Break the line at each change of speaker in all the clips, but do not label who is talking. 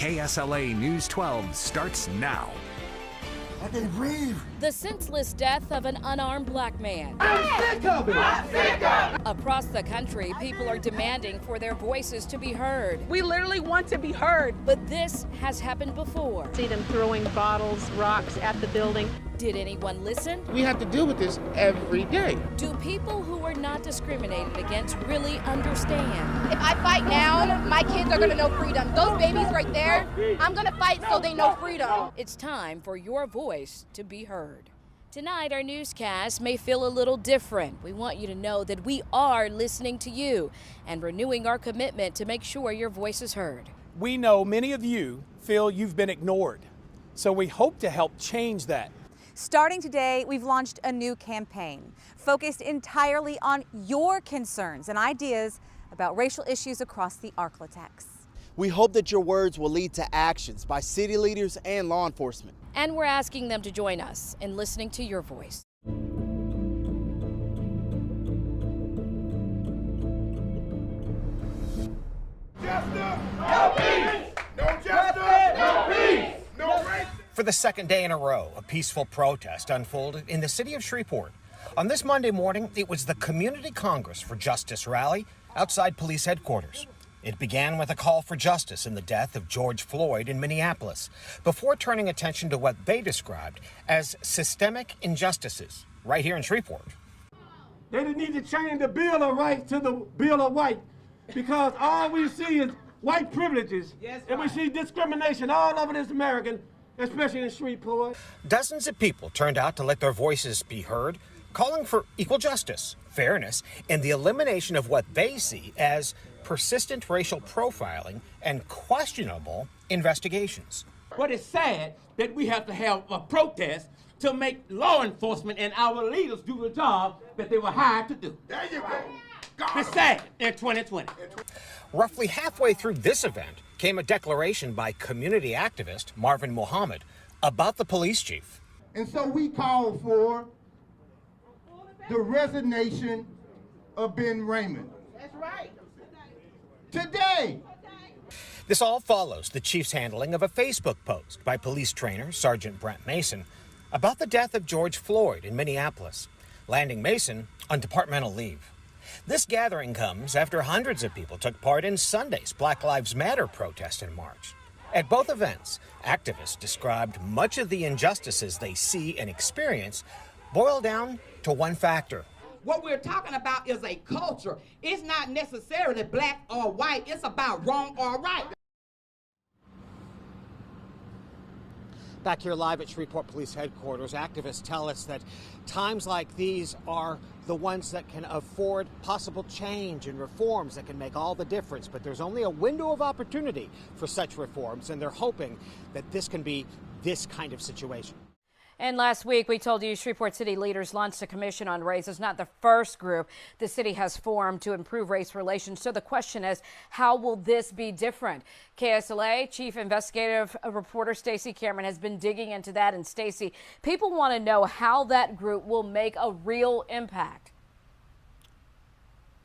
KSLA News 12 starts now.
I can breathe.
The senseless death of an unarmed black man.
I'm sick of it. I'm sick of it.
Across the country, people are demanding for their voices to be heard.
We literally want to be heard.
But this has happened before.
See them throwing bottles, rocks at the building.
Did anyone listen?
We have to deal with this every day.
Do people who are not discriminated against really understand?
If I fight now, my kids are going to know freedom. Those babies right there, I'm going to fight so they know freedom.
It's time for your voice to be heard. Tonight, our newscast may feel a little different. We want you to know that we are listening to you and renewing our commitment to make sure your voice is heard.
We know many of you feel you've been ignored, so we hope to help change that.
Starting today, we've launched a new campaign focused entirely on your concerns and ideas about racial issues across the Arklatex.
We hope that your words will lead to actions by city leaders and law enforcement.
And we're asking them to join us in listening to your voice.
Justice, no peace. No justice, no peace. No racism.
For the second day in a row, a peaceful protest unfolded in the city of Shreveport. On this Monday morning, it was the Community Congress for Justice rally outside police headquarters. It began with a call for justice in the death of George Floyd in Minneapolis, before turning attention to what they described as systemic injustices right here in Shreveport.
They need to change the Bill of Rights to the Bill of White, because all we see is white privileges, and we see discrimination all over this America, especially in Shreveport.
Dozens of people turned out to let their voices be heard, calling for equal justice, fairness, and the elimination of what they see as persistent racial profiling and questionable investigations.
But it's sad that we have to have a protest to make law enforcement and our leaders do the job that they were hired to do.
There you go.
It's sad in 2020.
Roughly halfway through this event came a declaration by community activist Marvin Muhammad about the police chief.
And so we call for the resignation of Ben Raymond.
That's right.
Today.
This all follows the chief's handling of a Facebook post by police trainer Sergeant Brent Mason about the death of George Floyd in Minneapolis, landing Mason on departmental leave. This gathering comes after hundreds of people took part in Sunday's Black Lives Matter protest in March. At both events, activists described much of the injustices they see and experience boil down to one factor.
What we're talking about is a culture. It's not necessarily black or white. It's about wrong or right.
Back here live at Shreveport Police Headquarters, activists tell us that times like these are the ones that can afford possible change and reforms that can make all the difference. But there's only a window of opportunity for such reforms, and they're hoping that this can be this kind of situation.
And last week, we told you Shreveport City leaders launched a commission on race. It's not the first group the city has formed to improve race relations. So the question is, how will this be different? KSLA Chief Investigative Reporter Stacey Cameron has been digging into that. And Stacey, people want to know how that group will make a real impact.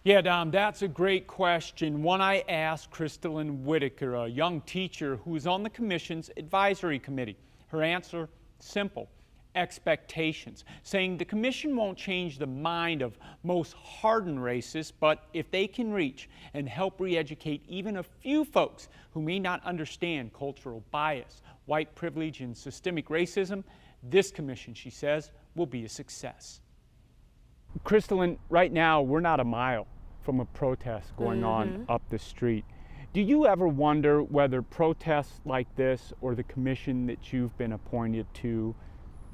Yeah, Dom, that's a great question. One I asked Crystalline Whitaker, a young teacher who's on the commission's advisory committee. Her answer, simple. Expectations, saying the commission won't change the mind of most hardened racists, but if they can reach and help re-educate even a few folks who may not understand cultural bias, white privilege, and systemic racism, this commission, she says, will be a success. Crystalline, right now we're not a mile from a protest going on up the street. Do you ever wonder whether protests like this or the commission that you've been appointed to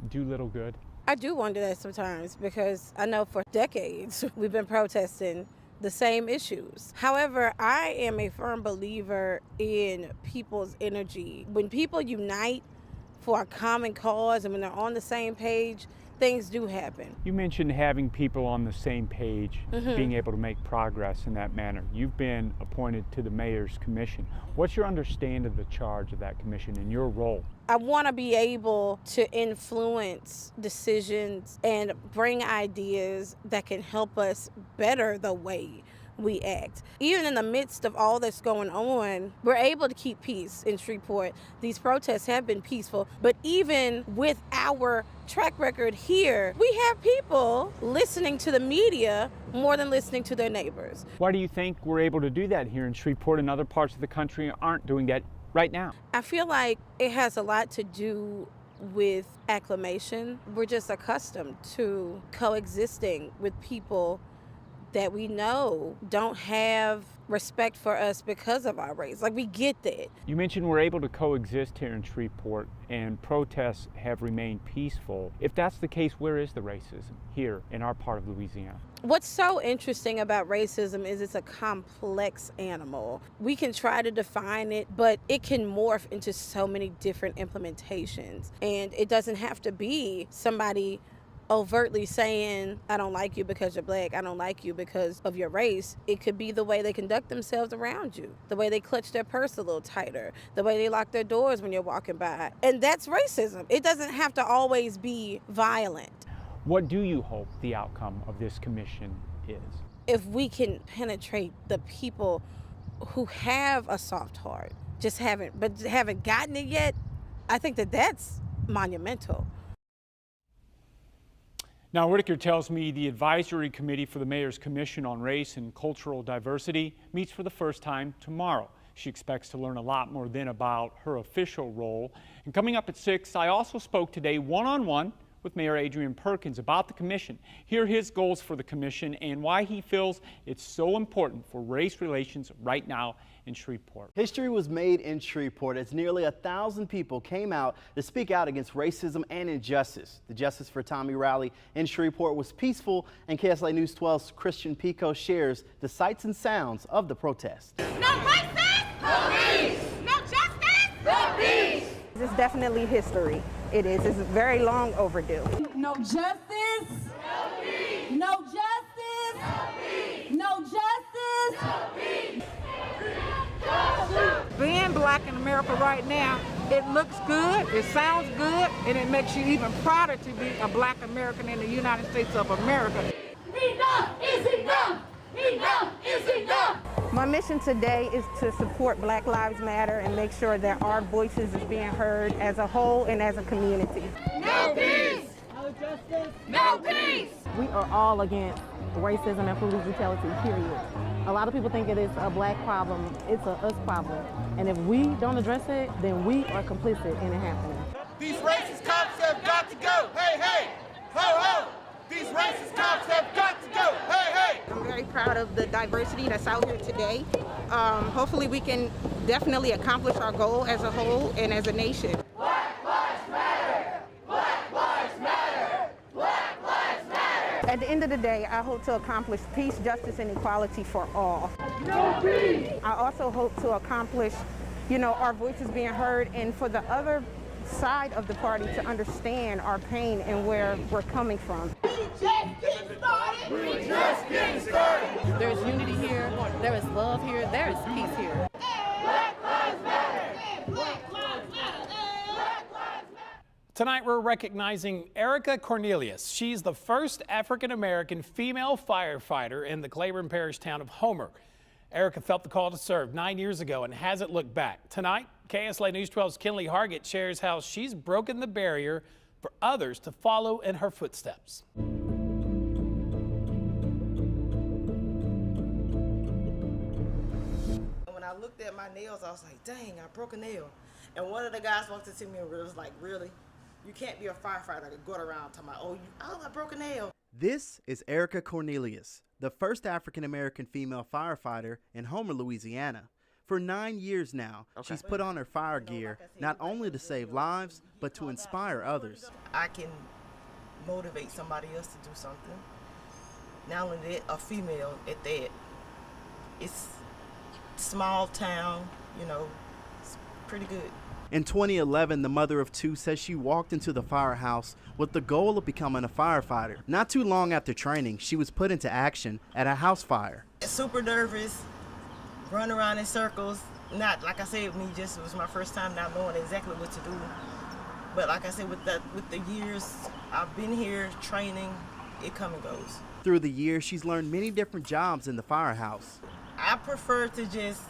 do little good?
I do wonder that sometimes, because I know for decades we've been protesting the same issues. However, I am a firm believer in people's energy. When people unite for a common cause and when they're on the same page, things do happen.
You mentioned having people on the same page, being able to make progress in that manner. You've been appointed to the mayor's commission. What's your understanding of the charge of that commission and your role?
I want to be able to influence decisions and bring ideas that can help us better the way we act. Even in the midst of all that's going on, we're able to keep peace in Shreveport. These protests have been peaceful, but even with our track record here, we have people listening to the media more than listening to their neighbors.
Why do you think we're able to do that here in Shreveport and other parts of the country aren't doing that right now?
I feel like it has a lot to do with acclimation. We're just accustomed to coexisting with people that we know don't have respect for us because of our race. Like, we get that.
You mentioned we're able to coexist here in Shreveport and protests have remained peaceful. If that's the case, where is the racism here in our part of Louisiana?
What's so interesting about racism is it's a complex animal. We can try to define it, but it can morph into so many different implementations. And it doesn't have to be somebody overtly saying, I don't like you because you're black, I don't like you because of your race. It could be the way they conduct themselves around you, the way they clutch their purse a little tighter, the way they lock their doors when you're walking by. And that's racism. It doesn't have to always be violent.
What do you hope the outcome of this commission is?
If we can penetrate the people who have a soft heart, haven't gotten it yet, I think that's monumental.
Now, Whitaker tells me the advisory committee for the Mayor's Commission on Race and Cultural Diversity meets for the first time tomorrow. She expects to learn a lot more then about her official role. And coming up at 6, I also spoke today one-on-one with Mayor Adrian Perkins about the commission. Hear his goals for the commission and why he feels it's so important for race relations right now in Shreveport.
History was made in Shreveport as nearly 1,000 people came out to speak out against racism and injustice. The Justice for Tommy rally in Shreveport was peaceful, and KSLA News 12's Christian Pico shares the sights and sounds of the protest.
No racist! No peace! No justice! No peace!
It's definitely history. It is. It's very long overdue.
No justice. No peace. No justice. No peace. No justice. No peace.
Being black in America right now, it looks good, it sounds good, and it makes you even prouder to be a black American in the United States of America.
Enough is enough. Enough is enough.
My mission today is to support Black Lives Matter and make sure that our voices is being heard as a whole and as a community.
No peace. No justice. No peace.
We are all against racism and police brutality, period. A lot of people think it is a black problem. It's a us problem. And if we don't address it, then we are complicit in it happening.
These racist cops have got to go. Hey, hey, ho, ho. These racist cops have got to go. Hey, hey.
I'm very proud of the diversity that's out here today. Hopefully we can definitely accomplish our goal as a whole and as a nation.
Black lives matter. Black lives matter. Black lives matter.
At the end of the day, I hope to accomplish peace, justice, and equality for all.
No peace.
I also hope to accomplish, our voices being heard, and for the other side of the party to understand our pain and where we're coming from.
We just getting started. We just getting started.
There is unity here. There is love here. There is peace here.
Black lives matter. Black lives matter. Black lives matter.
Tonight we're recognizing Erica Cornelius. She's the first African-American female firefighter in the Claiborne Parish town of Homer. Erica felt the call to serve 9 years ago and hasn't looked back. Tonight, KSLA News 12's Kinley Hargett shares how she's broken the barrier for others to follow in her footsteps.
When I looked at my nails, I was like, dang, I broke a nail. And one of the guys walked up to me and was like, really? You can't be a firefighter to go around talking about, I broke a nail.
This is Erica Cornelius, the first African-American female firefighter in Homer, Louisiana. For 9 years now, she's put on her fire gear not only to save lives, but to inspire others.
I can motivate somebody else to do something. Not only that, a female at that. It's small town, it's pretty good.
In 2011, the mother of two says she walked into the firehouse with the goal of becoming a firefighter. Not too long after training, she was put into action at a house fire.
Super nervous, run around in circles. Not, like I said, it was my first time not knowing exactly what to do. But like I said, with the years I've been here training, it come and goes.
Through the years, she's learned many different jobs in the firehouse.
I prefer to just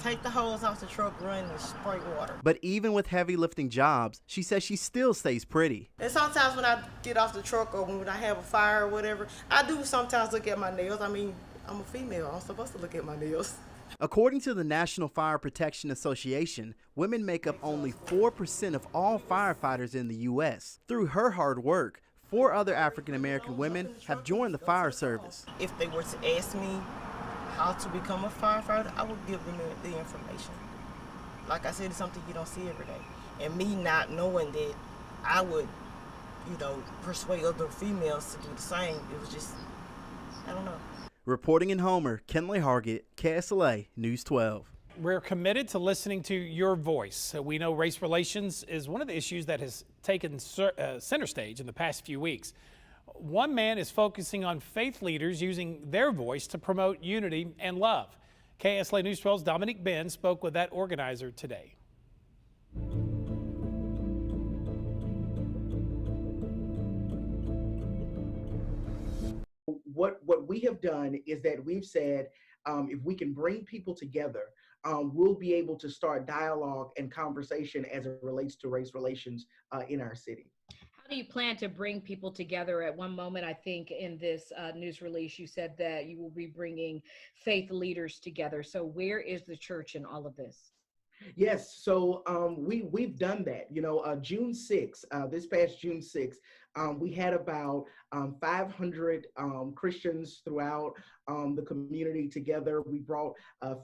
take the hose off the truck, run, and spray water.
But even with heavy lifting jobs, she says she still stays pretty.
And sometimes when I get off the truck or when I have a fire or whatever, I do sometimes look at my nails. I mean, I'm a female. I'm supposed to look at my nails.
According to the National Fire Protection Association, women make up only 4% of all firefighters in the U.S. Through her hard work, 4 other African-American women have joined the fire service.
If they were to ask me how to become a firefighter, I would give them the information. Like I said, it's something you don't see every day. And me not knowing that I would, persuade other females to do the same, it was just, I don't know.
Reporting in Homer, Kenley Hargett, KSLA News 12.
We're committed to listening to your voice. We know race relations is one of the issues that has taken center stage in the past few weeks. One man is focusing on faith leaders using their voice to promote unity and love. KSLA News 12's Dominique Ben spoke with that organizer today.
What we have done is that we've said, if we can bring people together, we'll be able to start dialogue and conversation as it relates to race relations in our city.
How do you plan to bring people together? At one moment, I think in this news release, you said that you will be bringing faith leaders together. So where is the church in all of this?
Yes, so we've done that. June 6th, this past June 6th, we had about 500 Christians throughout the community together. We brought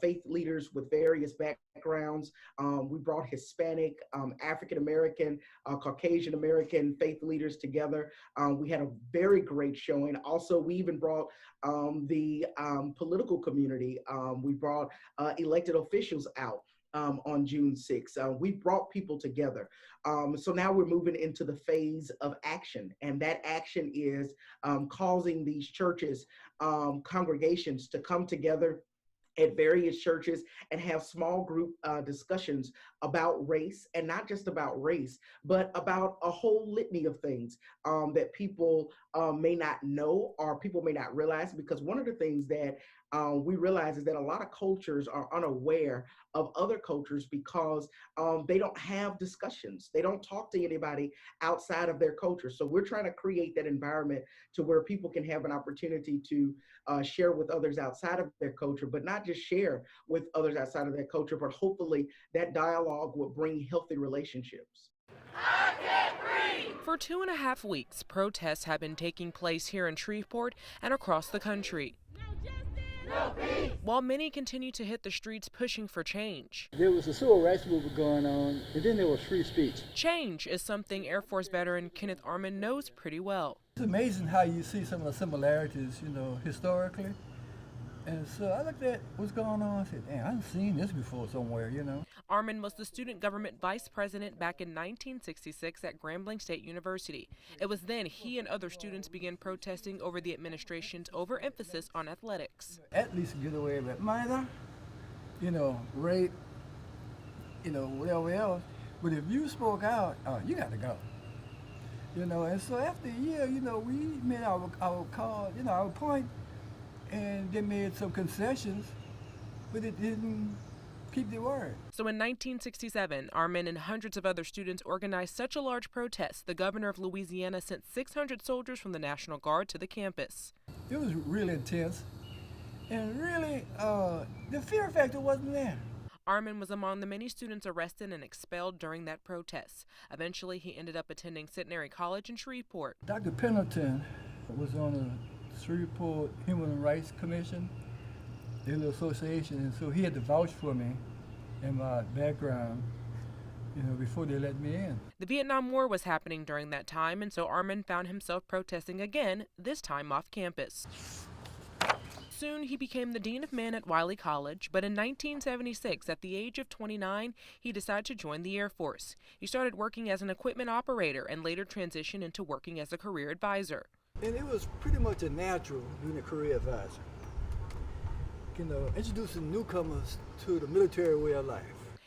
faith leaders with various backgrounds. We brought Hispanic, African-American, Caucasian American faith leaders together. We had a very great showing. Also, we even brought the political community. We brought elected officials out. On June 6th. We brought people together. So now we're moving into the phase of action, and that action is causing these churches, congregations to come together at various churches and have small group discussions about race, and not just about race, but about a whole litany of things that people may not know or people may not realize. Because one of the things that we realize is that a lot of cultures are unaware of other cultures because they don't have discussions. They don't talk to anybody outside of their culture. So we're trying to create that environment to where people can have an opportunity to share with others outside of their culture, but not just share with others outside of their culture, but hopefully that dialogue will bring healthy relationships.
For 2.5 weeks, protests have been taking place here in Shreveport and across the country. While many continue to hit the streets pushing for change.
There was a civil rights movement going on, and then there was free speech.
Change is something Air Force veteran Kenneth Armand knows pretty well.
It's amazing how you see some of the similarities, historically. And so I looked at what's going on and said, damn, I've seen this before somewhere,
Armand was the student government vice president back in 1966 at Grambling State University. It was then he and other students began protesting over the administration's overemphasis on athletics.
Athletes can get away with murder, rape, whatever else. But if you spoke out, you got to go. And so after a year, we made our call, our point. And they made some concessions, but it didn't keep the word.
So in 1967, Armand and hundreds of other students organized such a large protest, the governor of Louisiana sent 600 soldiers from the National Guard to the campus.
It was really intense, and really, the fear factor wasn't there.
Armand was among the many students arrested and expelled during that protest. Eventually, he ended up attending Centenary College in Shreveport.
Dr. Pendleton was on the Shreveport Human Rights Commission, their little association, and so he had to vouch for me and my background, before they let me in.
The Vietnam War was happening during that time, and so Armand found himself protesting again, this time off campus. Soon he became the dean of men at Wiley College, but in 1976, at the age of 29, he decided to join the Air Force. He started working as an equipment operator and later transitioned into working as a career advisor.
And it was pretty much a natural being a career advisor. Introducing newcomers to the military way of life.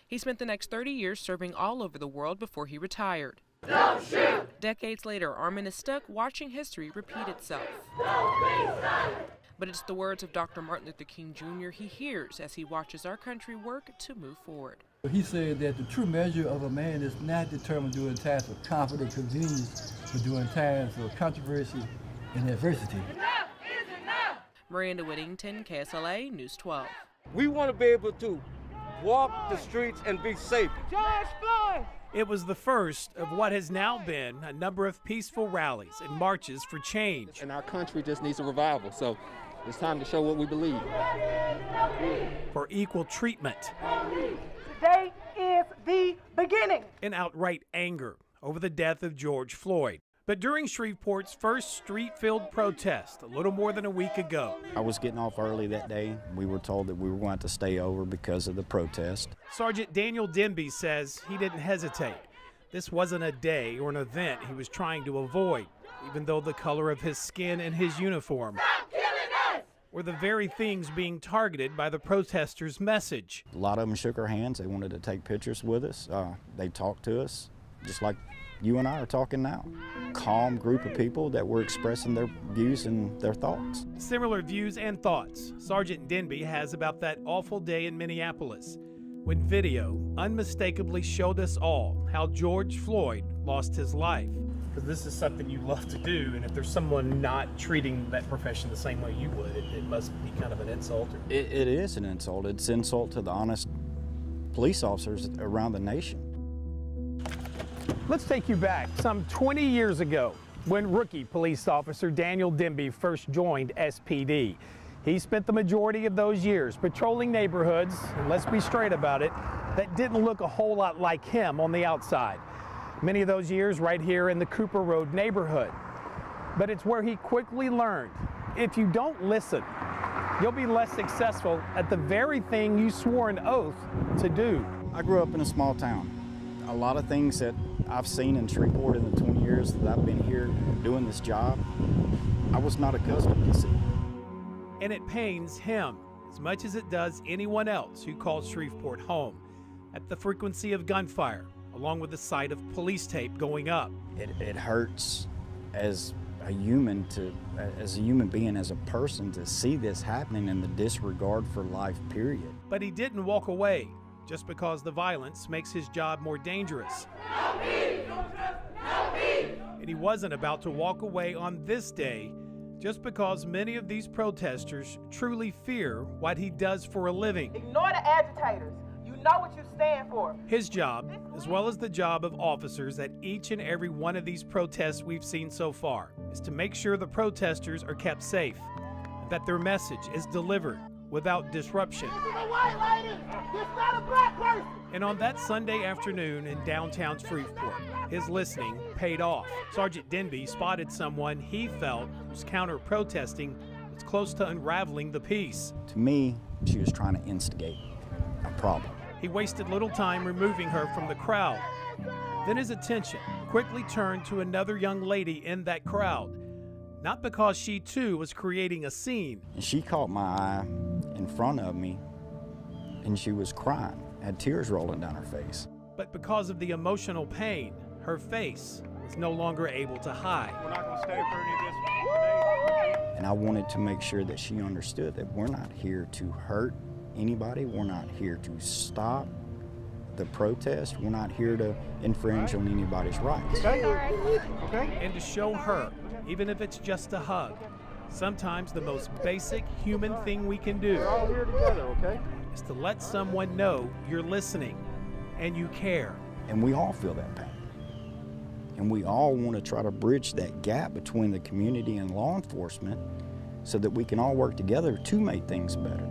He spent the next 30 years serving all over the world before he retired. Don't shoot! Decades later, Armin is stuck watching history repeat itself. But it's the words of Dr. Martin Luther King Jr. he hears as he watches our country work to move forward.
He said that the true measure of a man is not determined during times of comfort and convenience, but during times of controversy and adversity.
Miranda Whittington, KSLA News 12.
We want to be able to walk the streets and be safe.
George Floyd!
It was the first of what has now been a number of peaceful rallies and marches for change.
And our country just needs a revival, so it's time to show what we believe.
For equal treatment.
Today is the beginning.
And outright anger over the death of George Floyd. But during Shreveport's first street-filled protest a little more than a week ago.
I was getting off early that day. We were told that we were going to stay over because of the protest.
Sergeant Daniel Denby says he didn't hesitate. This wasn't a day or an event he was trying to avoid, even though the color of his skin and his uniform were the very things being targeted by the protesters' message.
A lot of them shook our hands. They wanted to take pictures with us. They talked to us, just like you and I are talking now. Calm group of people that were expressing their views and their thoughts.
Similar views and thoughts Sergeant Denby has about that awful day in Minneapolis, when video unmistakably showed us all how George Floyd lost his life.
Because this is something you love to do, and if there's someone not treating that profession the same way you would, it must be kind of an insult.
It is an insult. It's an insult to the honest police officers around the nation.
Let's take you back some 20 years ago when rookie police officer Daniel Denby first joined SPD. He spent the majority of those years patrolling neighborhoods, and let's be straight about it, that didn't look a whole lot like him on the outside. Many of those years right here in the Cooper Road neighborhood. But it's where he quickly learned, if you don't listen, you'll be less successful at the very thing you swore an oath to do.
I grew up in a small town. A lot of things that I've seen in Shreveport in the 20 years that I've been here doing this job, I was not accustomed to see.
And it pains him as much as it does anyone else who calls Shreveport home, at the frequency of gunfire, along with the sight of police tape going up.
It hurts as a human being, as a person, to see this happening and the disregard for life, period.
But he didn't walk away just because the violence makes his job more dangerous. And he wasn't about to walk away on this day just because many of these protesters truly fear what he does for a living.
Ignore the agitators. You know what you stand for.
His job, as well as the job of officers at each and every one of these protests we've seen so far, is to make sure the protesters are kept safe and that their message is delivered without disruption.
This is a white lady. This is not a black person.
And on that Sunday afternoon in downtown Shreveport, his listening paid off. Sergeant Denby spotted someone he felt was counter-protesting was close to unraveling the peace.
To me, she was trying to instigate a problem.
He wasted little time removing her from the crowd. Then his attention quickly turned to another young lady in that crowd, not because she too was creating a scene.
And she caught my eye in front of me, and she was crying, had tears rolling down her face.
But because of the emotional pain, her face was no longer able to hide.
We're not going to stay for any of this today.
And I wanted to make sure that she understood that we're not here to hurt anybody. We're not here to stop the protest. We're not here to infringe on anybody's rights.
And to show her, even if it's just a hug, sometimes the most basic human thing we can do is to let someone know you're listening and you care.
And we all feel that pain. And we all want to try to bridge that gap between the community and law enforcement so that we can all work together to make things better.